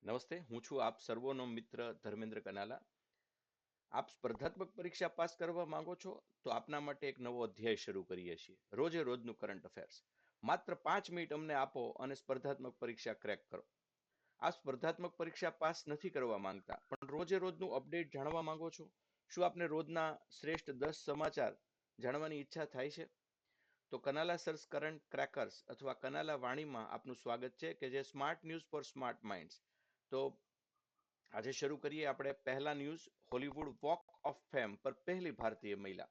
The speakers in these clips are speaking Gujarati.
નમસ્તે, હું છું આપ સર્વોનો મિત્ર ધર્મેન્દ્ર કનાલા. આપ સ્પર્ધાત્મક પરીક્ષા પાસ કરવા માંગો છો તો આપના માટે એક નવો અધ્યાય શરૂ કરીએ છીએ. રોજે રોજનું કરંટ અફેર્સ. માત્ર 5 મિનિટ અમને આપો અને સ્પર્ધાત્મક પરીક્ષા ક્રેક કરો. આપ સ્પર્ધાત્મક પરીક્ષા પાસ નથી કરવા માંગતા, પણ રોજે રોજનું અપડેટ જાણવા માંગો છો. શું આપને રોજના શ્રેષ્ઠ 10 સમાચાર જાણવાની ઈચ્છા થાય છે? તો કનાલા સર્સ કરંટ ક્રેકર્સ અથવા કનાલા વાણીમાં આપનું સ્વાગત છે, કે જે smart news for smart minds. તો આજે શરૂ કરીએ આપણે પહેલા news. Hollywood walk of fame પર પહેલી ભારતીય મહિલા.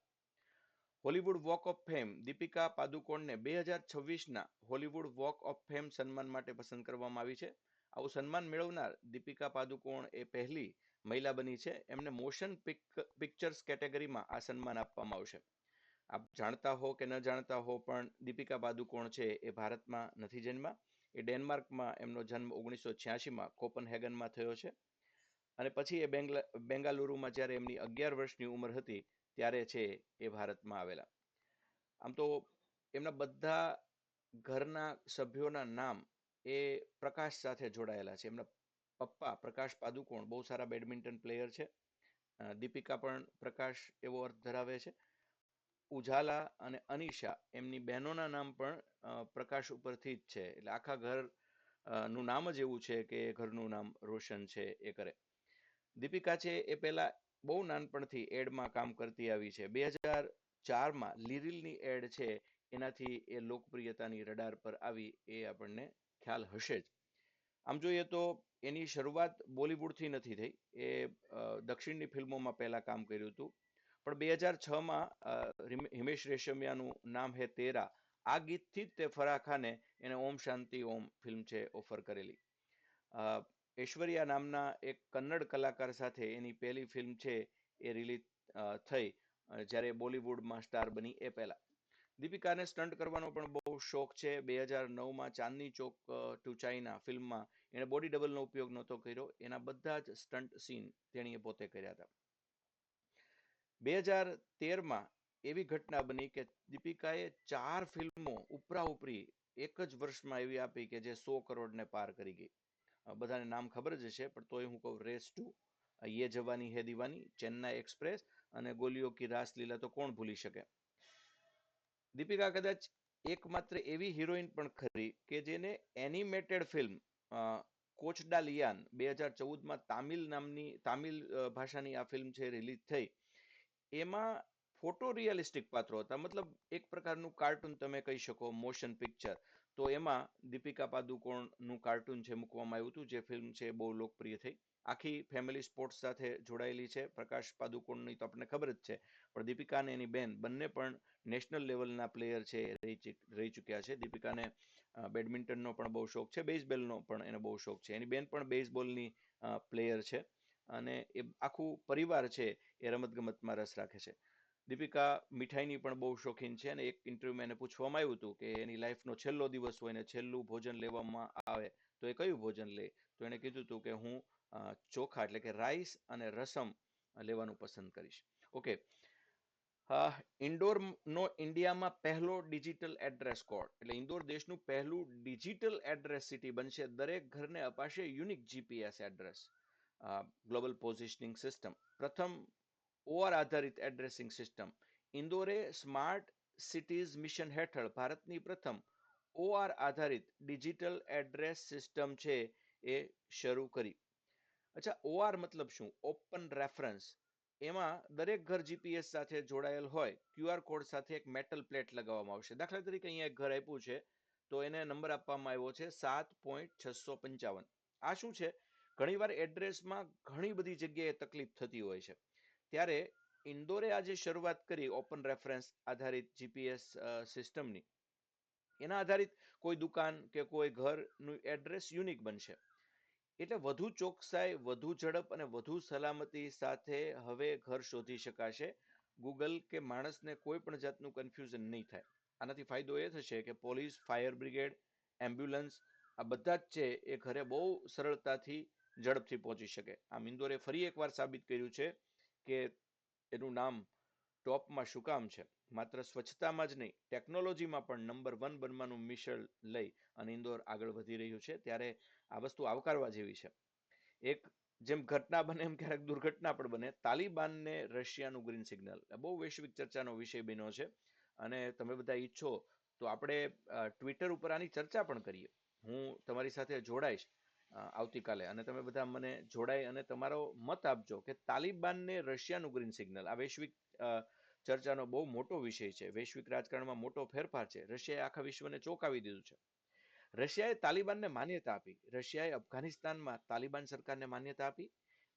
Hollywood walk of fame Deepika પાદુકોણને 2026ના હોલીવુડ વોક ઓફ ફેમ સન્માન માટે પસંદ કરવામાં આવી છે. આવું સન્માન મેળવનાર દીપિકા પાદુકોણ એ પહેલી મહિલા બની છે. એમને મોશન પિક્ચર્સ કેટેગરીમાં આ સન્માન આપવામાં આવશે. આપ જાણતા હો કે ન જાણતા હો, પણ દીપિકા પાદુકોણ છે એ ભારતમાં નથી જન્મા. એ ડેનમાર્કમાં એમનો જન્મ 1986માં કોપનહેગનમાં થયો છે. અને પછી એ બેંગાલુરુમાં જ્યારે એમની 11 વર્ષની ઉંમર હતી ત્યારે છે એ ભારતમાં આવેલા. આમ તો એમના બધા ઘરના સભ્યોના નામ એ પ્રકાશ સાથે જોડાયેલા છે. એમના પપ્પા પ્રકાશ પાદુકોણ બહુ સારા બેડમિન્ટન પ્લેયર છે. દીપિકા પણ પ્રકાશ એવો અર્થ ધરાવે છે. ઉજાલા અને અનિશા એમની બહેનોના નામ પણ પ્રકાશ ઉપરથી જ છે. એટલે આખા ઘર નું નામ જ એવું છે કે ઘરનું નામ રોશન છે એ કરે. દીપિકા છે એ પહેલા બહુ નાનપણથી એડમાં કામ કરતી આવી છે. 2004માં લીરિલની એડ છે એનાથી એ લોકપ્રિયતાની રડાર પર આવી, એ આપણને ખ્યાલ હશે જ. આમ જોઈએ તો એની શરૂઆત બોલિવૂડથી નથી થઈ. એ દક્ષિણની ફિલ્મોમાં પહેલા કામ કર્યું હતું. પણ 2006માં હિમેશ રેશમિયાનું નામ હે તેરા, આ ગીતથી જ તે ફરાહ ખાને એને ઓમ શાંતિ ઓમ ફિલ્મ છે ઓફર કરેલી. ઐશ્વર્યા નામના એક કન્નડ કલાકાર સાથે એની પહેલી ફિલ્મ છે એ રિલીઝ થઈ જ્યારે બોલિવૂડમાં સ્ટાર બની એ પહેલા. દીપિકાને સ્ટન્ટ કરવાનો પણ બહુ શોખ છે. 2009માં ચાંદની ચોક ટુ ચાઇના ફિલ્મમાં એણે બોડી ડબલનો ઉપયોગ નહોતો કર્યો. એના બધા જ સ્ટન્ટ સીન તેણીએ પોતે કર્યા હતા. 2013માં એવી ઘટના બની કે દીપિકાએ 4 ફિલ્મો ઉપરા ઉપરી એક જ વર્ષમાં એવી આપી કે જે 100 કરોડને પાર કરી ગઈ. બધાને નામ ખબર જ હશે, પણ તોય હું કહું. રેસ 2, યે જવાની હે દીવાની, ચેન્નાઈ એક્સપ્રેસ અને ગોલીઓ કી રાસ લીલા તો કોણ ભૂલી શકે. દીપિકા કદાચ એકમાત્ર એવી હિરોઈન પણ ખરી કે જેને એનિમેટેડ ફિલ્મ કોચડાલિયાન 2014માં તામિલ ભાષાની આ ફિલ્મ છે રિલીઝ થઈ. એમાં ફોટો રિયલિસ્ટિક પાત્રો હતા. મતલબ એક પ્રકારનું કાર્ટૂન તમે કહી શકો, મોશન પિક્ચર. તો એમાં દીપિકા પાદુકોણનું કાર્ટૂન છે મૂકવામાં આવ્યું હતું, જે ફિલ્મ છે બહુ લોકપ્રિય થઈ. આખી ફેમિલી સ્પોર્ટ્સ સાથે જોડાયેલી છે. પ્રકાશ પાદુકોણની તો આપણને ખબર જ છે, પણ દીપિકા અને એની બેન બંને પણ નેશનલ લેવલના પ્લેયર છે, રહી ચૂક્યા છે. દીપિકાને બેડમિન્ટનનો પણ બહુ શોખ છે, બેઝબોલનો પણ એને બહુ શોખ છે. એની બેન પણ બેઝબોલની પ્લેયર છે અને એ આખું પરિવાર છે એ રમતગમતમાં રસ રાખે છે. દીપિકા મીઠાઈની પણ બહુ શોખીન છે અને એક ઇન્ટરવ્યુમાં એને પૂછવામાં આવ્યું હતું કે એની લાઈફનો છેલ્લો દિવસ હોય ને છેલ્લું ભોજન લેવામાં આવે તો એ કયું ભોજન લે. તો એને કીધું હતું કે હું ચોખા એટલે કે રાઈસ અને રસમ લેવાનું પસંદ કરીશ. ઓકે. ઇન્દોરનો ઇન્ડિયામાં પહેલો ડિજિટલ એડ્રેસ કોડ, એટલે ઇન્દોર દેશનું પહેલું ડિજિટલ એડ્રેસ સિટી બનશે. દરેક ઘરને અપાશે unique GPS address. Global positioning system, પ્રથમ ઓઆર આધારિત એડ્રેસિંગ સિસ્ટમ. ઇન્દોરે સ્માર્ટ સિટીઝ મિશન હેઠળ ભારતની પ્રથમ ઓઆર આધારિત ડિજિટલ એડ્રેસ સિસ્ટમ છે એ શરૂ કરી. અચ્છા, ઓઆર મતલબ શું? Open reference. એમાં દરેક ઘર જીપીએસ સાથે જોડાયેલ હોય. ક્યુઆર કોડ સાથે એક મેટલ પ્લેટ લગાવવામાં આવશે. દાખલા તરીકે અહીંયા એક ઘર આપ્યું છે તો એને નંબર આપવામાં આવ્યો છે 7.655. આ શું છે? ઘણીવાર એડ્રેસમાં ઘણી બધી જગ્યાએ તકલીફ થતી હોય છે. ત્યારે ઇન્દોરે આજે શરૂઆત કરી ઓપન રેફરન્સ આધારિત જીપીએસ સિસ્ટમની. એના આધારિત કોઈ દુકાન કે કોઈ ઘરનું એડ્રેસ યુનિક બનશે. એટલે વધુ ચોકસાઈ, વધુ ઝડપ અને વધુ સલામતી સાથે હવે ઘર શોધી શકાશે. ગૂગલ કે માણસને કોઈ પણ જાતનું કન્ફ્યુઝન નહીં થાય. આનાથી ફાયદો એ થશે કે પોલીસ, ફાયર બ્રિગેડ, એમ્બ્યુલન્સ આ બધા જ છે એ ઘરે બહુ સરળતાથી ઝડપથી પહોંચી શકે. આમ ઇન્દોરે ફરી એકવાર સાબિત કર્યું છે કે એનું નામ ટોપમાં શું કામ છે. માત્ર સ્વચ્છતામાં જ નહીં, ટેકનોલોજીમાં પણ નંબર 1 બનવાનું મિશન લઈ અને ઇન્દોર આગળ વધી રહ્યું છે. ત્યારે આ વસ્તુ આવકારવા જેવી છે. એક જેમ ઘટના બને એમ ક્યારેક દુર્ઘટના પણ બને. તાલિબાનને રશિયાનું ગ્રીન સિગ્નલ બહુ વૈશ્વિક ચર્ચાનો વિષય બન્યો છે, અને તમે બધા ઈચ્છો તો આપણે ટ્વિટર ઉપર આની ચર્ચા પણ કરીએ. હું તમારી સાથે જોડાઈશ આવતીકાલે, અને તમે બધા મને જોડાઈ અને તમારો મત આપજો કે તાલિબાનને રશિયાનું ગ્રીન સિગ્નલ આ વૈશ્વિક ચર્ચાનો બહુ મોટો વિષય છે, વૈશ્વિક રાજકારણમાં મોટો ફેરફાર છે. રશિયાએ આખા વિશ્વને ચોંકાવી દીધું છે. રશિયાએ તાલિબાનને માન્યતા આપી, રશિયાએ અફઘાનિસ્તાનમાં તાલિબાન સરકારને માન્યતા આપી.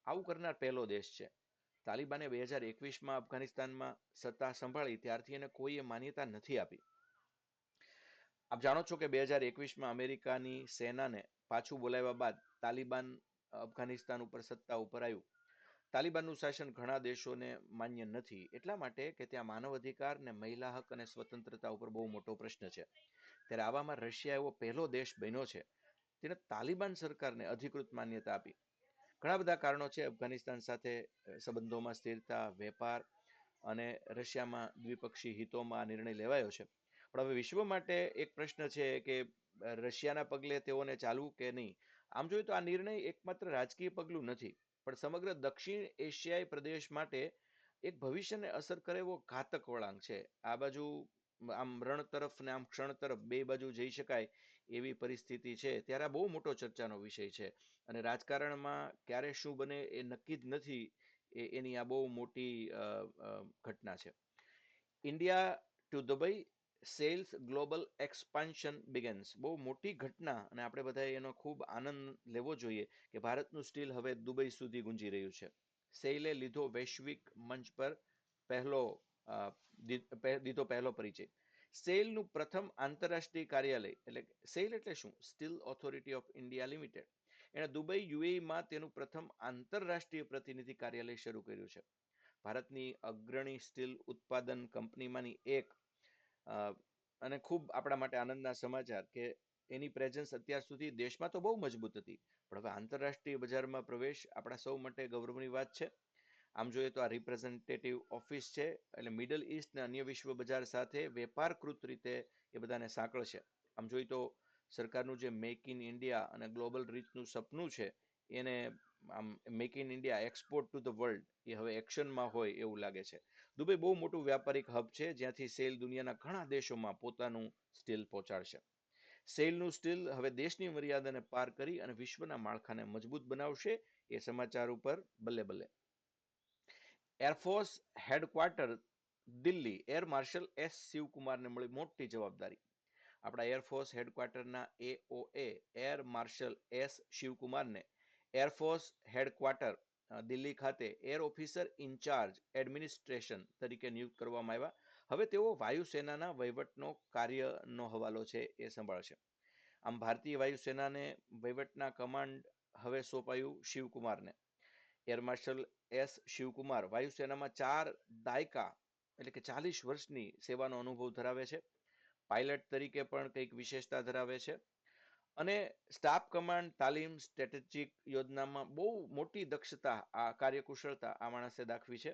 આવું કરનાર પહેલો દેશ છે. તાલિબાને 2021માં અફઘાનિસ્તાનમાં સત્તા સંભાળી ત્યારથી એને કોઈએ માન્યતા નથી આપી. આપ જાણો છો કે 2021માં અમેરિકાની સેનાને પાછું બોલાવ્યા બાદ તાલિબાન અફઘાનિસ્તાન ઉપર સત્તા ઉપર આવ્યું. તાલિબાનનું શાસન ઘણા દેશોને માન્ય નથી, એટલા માટે કે ત્યાં માનવ અધિકાર ને મહિલા હક અને સ્વતંત્રતા ઉપર બહુ મોટો પ્રશ્ન છે. ત્યારે આવામાં રશિયા એવો પહેલો દેશ બન્યો છે જેને તાલિબાન સરકારને અધિકૃત માન્યતા આપી. ઘણા બધા કારણો છે. અફઘાનિસ્તાન સાથે સંબંધોમાં સ્થિરતા, વેપાર અને રશિયામાં દ્વિપક્ષી હિતોમાં આ નિર્ણય લેવાયો છે. પણ હવે વિશ્વ માટે એક પ્રશ્ન છે કે રશિયાના પગલે તેઓને ચાલવું કે નહીં. આમ જોઈએ તો આ નિર્ણય એકમાત્ર રાજકીય પગલું નથી, પણ સમગ્ર દક્ષિણ એશિયાઈ પ્રદેશ માટે એક ભવિષ્યને અસર કરે એવો ઘાતક વળાંક છે. આ બાજુ આમ રણ તરફ ને આમ ક્ષણ તરફ બે બાજુ જઈ શકાય એવી પરિસ્થિતિ છે. ત્યારે આ બહુ મોટો ચર્ચાનો વિષય છે, અને રાજકારણમાં ક્યારે શું બને એ નક્કી જ નથી. એની આ બહુ મોટી ઘટના છે. India to Dubai sales global expansion begins. બહુ મોટી ઘટના, અને આપણે બધાએ એનો ખૂબ આનંદ લેવો જોઈએ કે ભારતનું સ્ટીલ હવે દુબઈ સુધી ગુંજી રહ્યું છે. સેઇલે લીધો વૈશ્વિક મંચ પર પહેલો દીધો પહેલો પરિચય. સેઇલનું પ્રથમ આંતરરાષ્ટ્રીય કાર્યાલય, એટલે સેઇલ એટલે શું? Steel authority of India limited. એણે દુબઈ યુએઈમાં તેનું પ્રથમ આંતરરાષ્ટ્રીય પ્રતિનિધિ કાર્યાલય શરૂ કર્યું છે. ભારતની અગ્રણી સ્ટીલ ઉત્પાદન કંપનીમાંની એક, અને ખૂબ આપણા માટે આનંદના સમાચાર કે એની પ્રેઝન્સ અત્યાર સુધી દેશમાં તો બહુ મજબૂત હતી, પણ હવે આંતરરાષ્ટ્રીય બજારમાં પ્રવેશ આપણા સૌ માટે ગૌરવની વાત છે. આમ જોઈએ તો આ રિપ્રેઝેન્ટેટિવ ઓફિસ છે, એટલે મિડલ ઈસ્ટ અને અન્ય વિશ્વ બજાર સાથે વેપારકૃત રીતે એ બધાને સાંકળ છે. આમ જોઈએ તો સરકારનું જે મેક ઇન ઇન્ડિયા અને ગ્લોબલ રીચનું સપનું છે, એને આમ make in India export to the world એ હવે એક્શનમાં હોય એવું લાગે છે. દુબઈ બહુ મોટું વ્યાપારિક હબ છે, જ્યાંથી સેલ દુનિયાના ઘણા દેશોમાં પોતાનું સ્ટીલ પહોંચાડશે. સેલનું સ્ટીલ હવે દેશની મર્યાદાને પાર કરી અને વિશ્વના માળખાને મજબૂત બનાવશે, એ સમાચાર ઉપર બલ્લે બલ્લે. Air force headquarter Delhi, air marshal S શિવકુમારને મળી મોટી જવાબદારી. આપણા એરફોર્સ હેડક્વાર્ટરના એઓએ એર માર્શલ એસ શિવકુમારને એરફોર્સ હેડક્વાર્ટર દિલ્હી ખાતે એર ઓફિસર ઇન્ચાર્જ એડમિનિસ્ટ્રેશન તરીકે નિયુક્ત કરવામાં આવ્યા. હવે તેઓ વાયુસેનાના વહીવટનો કાર્યનો હવાલો છે એ સંભાળશે. આમ ભારતીય વાયુસેનાને વહીવટના કમાન્ડ હવે સોંપાયું શિવકુમારને. એર માર્શલ એસ શિવકુમાર વાયુસેનામાં 4 દાયકા એટલે કે 40 વર્ષની સેવાનો અનુભવ ધરાવે છે. પાયલટ તરીકે પણ કંઈક વિશેષતા ધરાવે છે, અને સ્ટાફ કમાન્ડ, તાલીમ, સ્ટ્રેટેજિક યોજનામાં બહુ મોટી દક્ષતા, આ કાર્યકુશળતા આ માણસે દાખવી છે.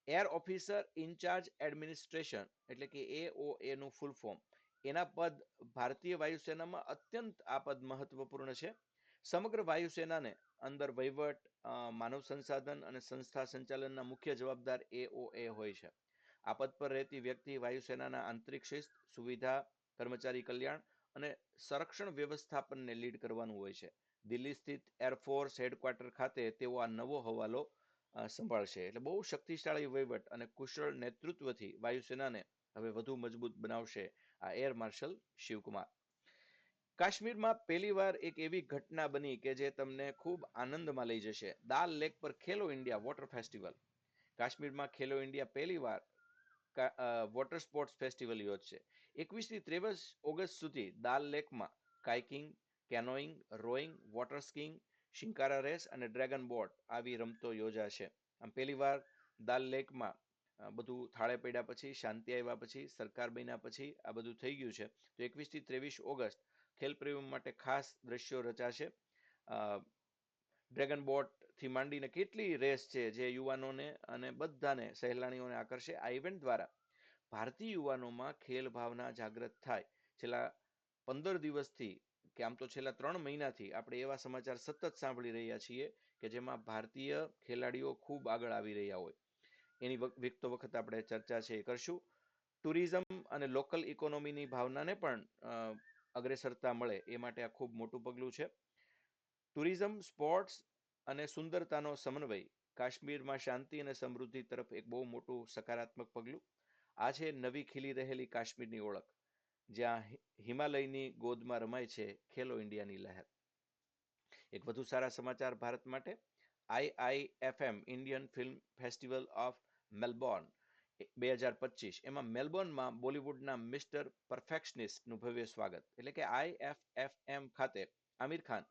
એર ઓફિસર ઇન્ચાર્જ એડમિનિસ્ટ્રેશન એટલે કે એઓએ નું ફૂલ ફોર્મ. એના પદ ભારતીય વાયુસેનામાં અત્યંત આ પદ મહત્વપૂર્ણ છે. સમગ્ર વાયુસેનાને અંદર વહીવટ, માનવ સંસાધન અને સંસ્થા સંચાલનના મુખ્ય જવાબદાર એઓએ હોય છે. આ પદ પર રહેતી વ્યક્તિ વાયુસેનાના આંતરિક શિસ્ત, સુવિધા, કર્મચારી કલ્યાણ અને સંરક્ષણ વ્યવસ્થાપનને લીડ કરવાનું હોય છે. દિલ્હી સ્થિત એરફોર્સ હેડક્વાર્ટર ખાતે તેઓ આ નવો હવાલો સંભાળશે. એટલે બહુ શક્તિશાળી વહીવટ અને કુશળ નેતૃત્વથી વાયુસેનાને હવે વધુ મજબૂત બનાવશે આ એર માર્શલ શિવકુમાર. કાશ્મીરમાં પહેલીવાર એક એવી ઘટના બની કે જે તમને ખૂબ આનંદમાં લઈ જશે. દાલ લેક પર ખેલો ઇન્ડિયા વોટર ફેસ્ટિવલ. કાશ્મીરમાં ખેલો ઇન્ડિયા પહેલીવાર વોટર સ્પોર્ટ્સ ફેસ્ટિવલ યોજશે. 21 થી 23 ઓગસ્ટ સુધી દાલ લેકમાં કાઇકિંગ, કેનોઈંગ, રોઈંગ, વોટર સ્કીઇંગ, શિંકારા રેસ અને ડ્રેગન બોટ આવી રમતો યોજાશે. આમ પહેલીવાર દાલ લેકમાં બધું થાળે પડ્યા પછી, શાંતિ આવ્યા પછી, સરકાર બન્યા પછી આ બધું થઈ ગયું છે. તો 21 થી 23 ઓગસ્ટ ખેલ પ્રેમી માટે ખાસ દ્રશ્યો રચાશે. ડ્રેગન બોટ થી માંડીને કેટલી રેસ છે જે યુવાનોને અને બધાને સહેલાણીઓને આકર્ષે. આ ઇવેન્ટ દ્વારા ભારતીય યુવાનોમાં ખેલ ભાવના જાગૃત થાય. છેલ્લા 15 દિવસથી કે આમ તો છેલ્લા 3 મહિનાથી આપણે એવા સમાચાર સતત સાંભળી રહ્યા છીએ કે જેમાં ભારતીય ખેલાડીઓ ખૂબ આગળ આવી રહ્યા હોય. એની વિગતો વખત આપણે ચર્ચા છે એ કરશું. ટુરિઝમ અને લોકલ ઇકોનોમીની ભાવનાને પણ અગ્રેસરતા મળે એ માટે આ ખૂબ મોટું પગલું છે. ટુરિઝમ, સ્પોર્ટ્સ અને સુંદરતાનો સમન્વય કાશ્મીરમાં શાંતિ અને સમૃદ્ધિ તરફ એક બહુ મોટું સકારાત્મક પગલું. આ છે નવી ખીલી રહેલી કાશ્મીરની ઓળખ, જ્યાં હિમાલયની ગોદમાં રમાય છે ખેલો ઇન્ડિયાની લહેર. એક વધુ સારા સમાચાર ભારત માટે. IIFM Indian film festival of Melbourne 2025 એમાં મેલબોર્નમાં બોલિવૂડના મિસ્ટર પરફેક્શનિસ્ટનું ભવ્ય સ્વાગત. એટલે કે IIFM ખાતે આમિર ખાન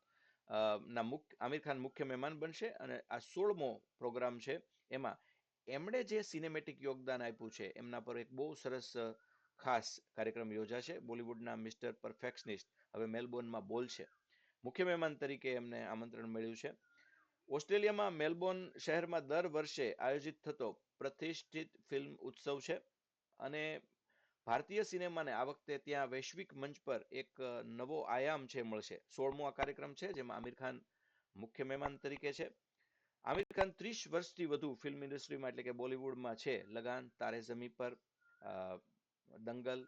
આમિર ખાન મુખ્ય મહેમાન બનશે અને આ 16મો પ્રોગ્રામ છે. એમાં એમણે જે સિનેમેટિક યોગદાન આપ્યું છે એમના પર એક બહુ સરસ ખાસ કાર્યક્રમ યોજાશે. બોલિવૂડના મિસ્ટર પરફેક્શનિસ્ટ હવે મેલબોર્નમાં બોલશે. મુખ્ય મહેમાન તરીકે એમને આમંત્રણ મળ્યું છે. ઓસ્ટ્રેલિયામાં મેલબોર્ન શહેરમાં દર વર્ષે આયોજિત થતો પ્રતિષ્ઠિત ફિલ્મ ઉત્સવ છે અને ભારતીય સિનેમાને આ વખતે ત્યાં વૈશ્વિક મંચ પર એક નવો આયામ છે મળશે. 16મો આ કાર્યક્રમ છે જેમાં આમિર ખાન મુખ્ય મહેમાન તરીકે છે. આમિર ખાન 30 વર્ષથી વધુ ફિલ્મ ઇન્ડસ્ટ્રીમાં એટલે કે બોલિવૂડમાં છે. લગાન, તારે ઝમીન પર, દંગલ,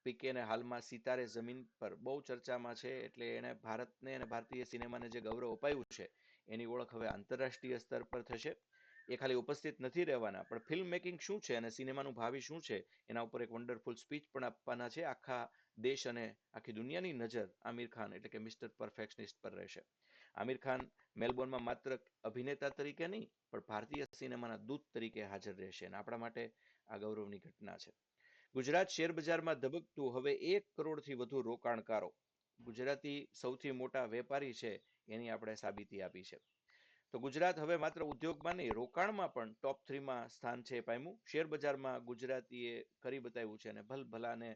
પીકે ને હાલમાં સિતારે જમીન પર બહુ ચર્ચામાં છે. એટલે એને ભારતને અને ભારતીય સિનેમાને જે ગૌરવ અપાયું છે એની ઓળખ હવે આંતરરાષ્ટ્રીય સ્તર પર થશે. એ ખાલી ઉપસ્થિત નથી રહેવાના, પણ ફિલ્મ મેકિંગ શું છે અને સિનેમાનું ભાવિ શું છે એના ઉપર એક વન્ડરફુલ સ્પીચ પણ આપવાના છે. આખા દેશ અને આખી દુનિયાની નજર આમિર ખાન એટલે કે મિસ્ટર પરફેક્શનિસ્ટ પર રહેશે. આમિર ખાન મેલબોર્નમાં માત્ર અભિનેતા તરીકે નહીં પણ ભારતીય સિનેમાના દૂત તરીકે હાજર રહેશે અને આપણા માટે આ ગૌરવની ઘટના છે. ગુજરાત શેર બજારમાં ધબકતું હવે 1 કરોડથી વધુ રોકાણકારો. ગુજરાતી સૌથી મોટા વેપારી છે એની આપણે સાબિતી આપી છે. તો ગુજરાત હવે માત્ર ઉદ્યોગમાં નહીં રોકાણમાં પણ ટોપ 3માં સ્થાન છે પામ્યું. શેર બજારમાં ગુજરાતીએ કરી બતાવ્યું છે અને ભલભલાને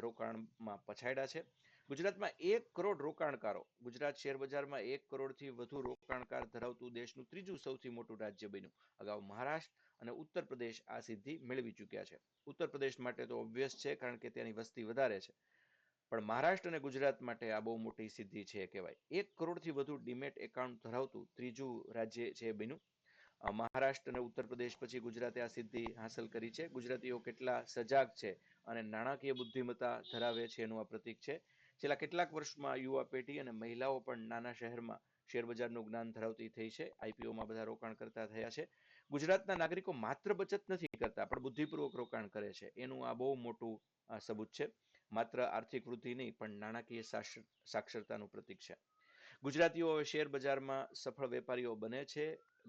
રોકાણમાં પછાડ્યા છે. ગુજરાતમાં 1 કરોડ રોકાણકારો. ગુજરાત શેર બજારમાં 1 કરોડથી વધુ રોકાણકાર ધરાવતું દેશનું 3જું સૌથી મોટું રાજ્ય બન્યું. અગાઉ મહારાષ્ટ્ર અને ઉત્તર પ્રદેશ આ સિદ્ધિ મેળવી ચૂક્યા છે. ઉત્તર પ્રદેશ માટે તો ઓબ્વિયસ છે કારણ કે ત્યાંની વસ્તી વધારે છે, પણ મહારાષ્ટ્ર અને ગુજરાત માટે આ બહુ મોટી સિદ્ધિ છે કહેવાય. 1 કરોડથી વધુ ડીમેટ એકાઉન્ટ ધરાવતું 3જું રાજ્ય છે બન્યું. મહારાષ્ટ્ર અને ઉત્તર પ્રદેશ પછી ગુજરાતે આ સિદ્ધિ હાંસલ કરી છે. ગુજરાતીઓ કેટલા સજાગ છે અને નાણાકીય બુદ્ધિમત્તા ધરાવે છે એનું આ પ્રતીક છે. છેલ્લા કેટલાક વર્ષમાં યુવા પેઢી અને મહિલાઓ પણ નાના શહેરમાં શેરબજારનું જ્ઞાન ધરાવતી થઈ છે. આઈપીઓમાં બધા રોકાણ કરતા થયા છે. ગુજરાતના નાગરિકો માત્ર બચત નથી કરતા પણ બુદ્ધિપૂર્વક રોકાણ કરે છે. એનું આ બહુ મોટું સબૂત છે. માત્ર આર્થિક વૃદ્ધિ નહીં પણ નાણાકીય સાક્ષરતાનું પ્રતીક છે. ગુજરાતીઓ શેર બજારમાં સફળ વેપારીઓ બને છે.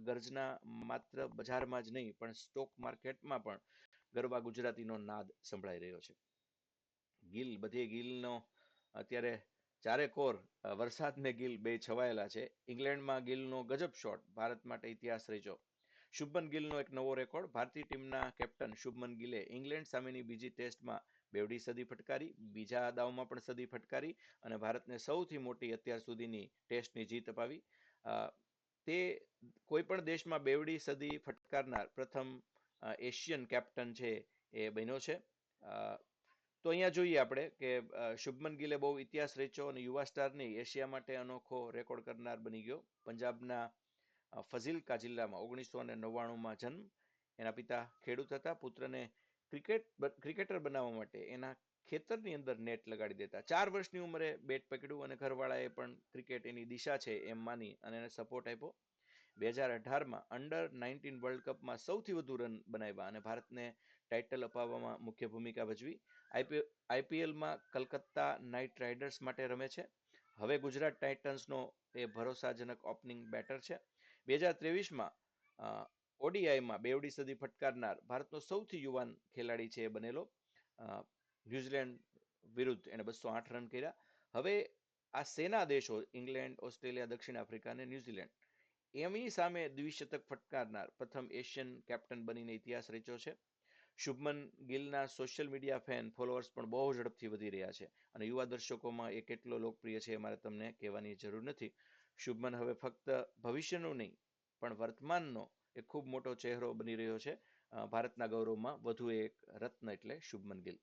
ગર્જના માત્ર બજારમાં જ નહીં પણ સ્ટોક માર્કેટમાં પણ ગરબા ગુજરાતીનો નાદ સંભળાઈ રહ્યો છે. ગિલ બધે ગિલનો અત્યારે ચારે કોર વરસાદ ને ગિલ બે છવાયેલા છે. ઇંગ્લેન્ડમાં ગિલનો ગજબ શોટ ભારત માટે ઇતિહાસ રચ્યો. શુભમન ગિલનો એક નવો રેકોર્ડ. ભારતીય ટીમના કેપ્ટન શુભમન ગિલે ઇંગ્લેન્ડ સામેની બીજી ટેસ્ટમાં બેવડી સદી ફટકારી, બીજા દાવમાં પણ સદી ફટકારી અને ભારતને સૌથી મોટી અત્યાર સુધીની ટેસ્ટની જીત અપાવી. તે કોઈ પણ દેશમાં બેવડી સદી ફટકારનાર પ્રથમ એશિયન કેપ્ટન છે એ બન્યો છે. તો અહીંયા જોઈએ આપણે કે શુભમન ગિલે બહુ ઇતિહાસ રચ્યો અને યુવા સ્ટારની એશિયા માટે અનોખો રેકોર્ડ કરનાર બની ગયો. પંજાબના ફઝિલકા જિલ્લામાં 1999માં જન્મ. એના પિતા ખેડૂત હતા. પુત્રને ક્રિકેટર બનાવવા માટે એના ખેતરની અંદર નેટ લગાડી દેતા. 4 વર્ષની ઉંમરે બેટ પકડ્યું અને ઘરવાળાએ પણ ક્રિકેટ એની દિશા છે એમ માની અને એને સપોર્ટ આપ્યો. 2018માં અંડર-19 વર્લ્ડ કપમાં સૌથી વધુ રન બનાવ્યા અને ભારતને ટાઇટલ અપાવવામાં મુખ્ય ભૂમિકા ભજવી. આઈપીએલમાં કલકત્તા નાઇટ રાઇડર્સ માટે રમે છે. હવે ગુજરાત ટાઇટન્સનો એ ભરોસાજનક ઓપનિંગ બેટર છે. 2023માં ઓડીઆઈમાં બેવડી સદી ફટકારનાર ભારતનો સૌથી યુવાન ખેલાડી છે એ બનેલો. ન્યુઝીલેન્ડ વિરુદ્ધ એને 208 રન કર્યા. હવે આ સેના દેશો ઇંગ્લેન્ડ, ઓસ્ટ્રેલિયા, દક્ષિણ આફ્રિકા અને ન્યુઝીલેન્ડ એમની સામે દ્વિશતક ફટકારનાર પ્રથમ એશિયન કેપ્ટન બનીને ઇતિહાસ રચ્યો છે. શુભમન ગિલના સોશિયલ મીડિયા ફેન ફોલોઅર્સ પણ બહુ ઝડપથી વધી રહ્યા છે અને યુવા દર્શકોમાં એ કેટલો લોકપ્રિય છે એ મારે તમને કહેવાની જરૂર નથી. શુભમન હવે ફક્ત ભવિષ્યનું નહીં પણ વર્તમાનનો એક ખૂબ મોટો ચહેરો બની રહ્યો છે. ભારતના ગૌરવમાં વધુ એક રત્ન એટલે શુભમન ગિલ.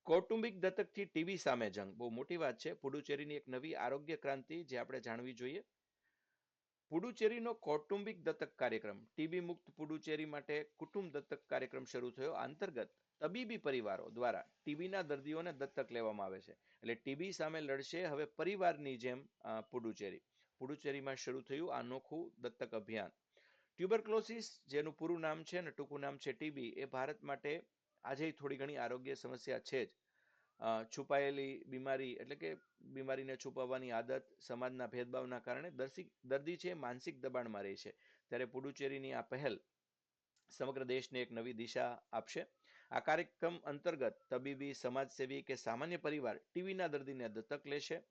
કૌટુંબિક દત્તકથી ટીબી સામે જંગ બહુ મોટી વાત છે. પુડુચેરીની એક નવી આરોગ્ય ક્રાંતિ જે આપણે જાણવી જોઈએ. પુડુચેરીનો કૌટુંબિક દત્તક કાર્યક્રમ ટીબી મુક્ત પુડુચેરી માટે કુટુંબ દત્તક કાર્યક્રમ શરૂ થયો. અંતર્ગત તબીબી પરિવારો દ્વારા ટીબીના દર્દીઓને દત્તક લેવામાં આવે છે. એટલે ટીબી સામે લડશે હવે પરિવારની જેમ પુડુચેરીમાં શરૂ થયું આ અનોખું દત્તક અભિયાન. ટ્યુબરક્લોસિસ જેનું પૂરું નામ છે અને ટૂંકું નામ છે ટીબી એ ભારત માટે આજે થોડી ઘણી આરોગ્ય સમસ્યા છે જ. છુપાયેલી બીમારી એટલે કે બીમારીને છુપાવવાની આદત સમાજના ભેદભાવના કારણે દર્દી છે માનસિક દબાણમાં રહે છે. ત્યારે પુડુચેરીની આ પહેલ સમગ્ર દેશને એક નવી દિશા આપશે. આ કાર્યક્રમ અંતર્ગત તબીબી સમાજસેવી કે સામાન્ય પરિવાર ટીવીના દર્દીને દત્તક લેશે.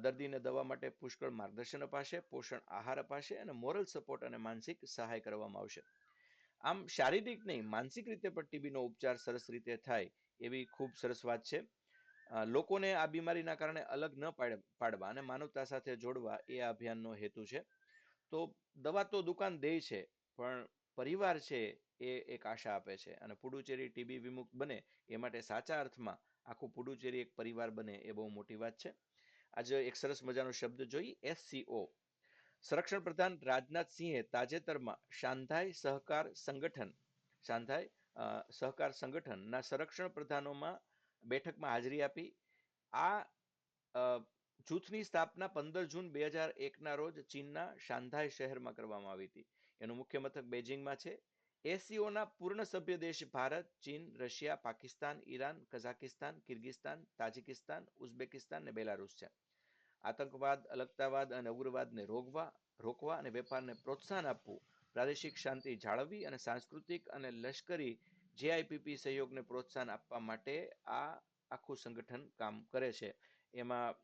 દર્દીને દવા માટે પુષ્કળ માર્ગદર્શન અપાશે, પોષણ આહાર અપાશે અને મોરલ સપોર્ટ અને માનસિક સહાય કરવામાં આવશે. આમ શારીરિક નહીં માનસિક રીતે પણ ટીબીનો ઉપચાર સરસ રીતે થાય એવી ખૂબ સરસ વાત છે. લોકોને આ બીમારીના કારણે અલગ ન પાડવા અને માનવતા સાથે જોડવા એ આ અભિયાનનો હેતુ છે. તો દવા તો દુકાન દે છે પણ પરિવાર છે એ એક આશા આપે છે અને પુડુચેરી ટીબી વિમુક્ત બને એ માટે સાચા અર્થમાં આખું પુડુચેરી એક પરિવાર બને એ બહુ મોટી વાત છે. આજે એક સરસ મજાનો શબ્દ જોઈ SCO. સંરક્ષણ પ્રધાન રાજનાથ સિંહે તાજેતરમાં શાંઘાઈ સહકાર સંગઠનના સંરક્ષણ પ્રધાનોમાં બેઠકમાં હાજરી આપી. આ જૂથની સ્થાપના 15 જૂન 2001ના રોજ ચીનના શાંઘાઈ શહેરમાં કરવામાં આવી હતી. એનું મુખ્ય મથક બેઇજિંગમાં છે. SCOના પૂર્ણ સભ્ય દેશ ભારત, ચીન, Russia, Pakistan, Iran, Kazakhstan, Kyrgyzstan, Tajikistan, Uzbekistan અને બેલારુસ છે. આતંકવાદ, અલગતાવાદ અને ઉગ્રવાદને રોકવા અને વેપારને પ્રોત્સાહન આપવું, પ્રાદેશિક શાંતિ જાળવવી અને સાંસ્કૃતિક અને લશ્કરી JIPP સહયોગને પ્રોત્સાહન આપવા માટે આ આખું સંગઠન કામ કરે છે. એમાં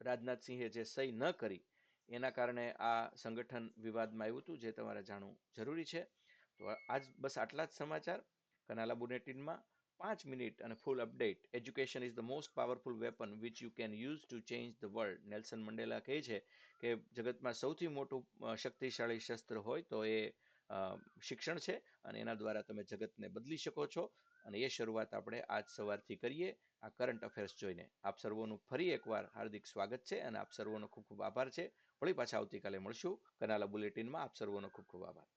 રાજનાથસિંહે જે સહી ન કરી એના કારણે આ સંગઠન વિવાદમાં આવ્યું હતું, જે તમારે જાણવું જરૂરી છે. તો આજ બસ આટલા જ સમાચાર કનાલા બુલેટિનમાં 5 મિનિટ અને full update. Education is the most powerful weapon which you can use to change the world. Nelson Mandela કહે છે કે જગતમાં સૌથી મોટું શક્તિશાળી શસ્ત્ર હોય તો એ શિક્ષણ છે અને એના દ્વારા તમે જગતને બદલી શકો છો. અને એ શરૂઆત આપણે આજ સવારથી કરીએ આ કરંટ અફેર્સ જોઈને. આપ સર્વોનું ફરી એકવાર હાર્દિક સ્વાગત છે અને આપ સર્વોનો ખૂબ ખૂબ આભાર છે. વળી પાછા આવતીકાલે મળશું કનાલા બુલેટિનમાં. આપ સર્વોનો ખૂબ ખૂબ આભાર.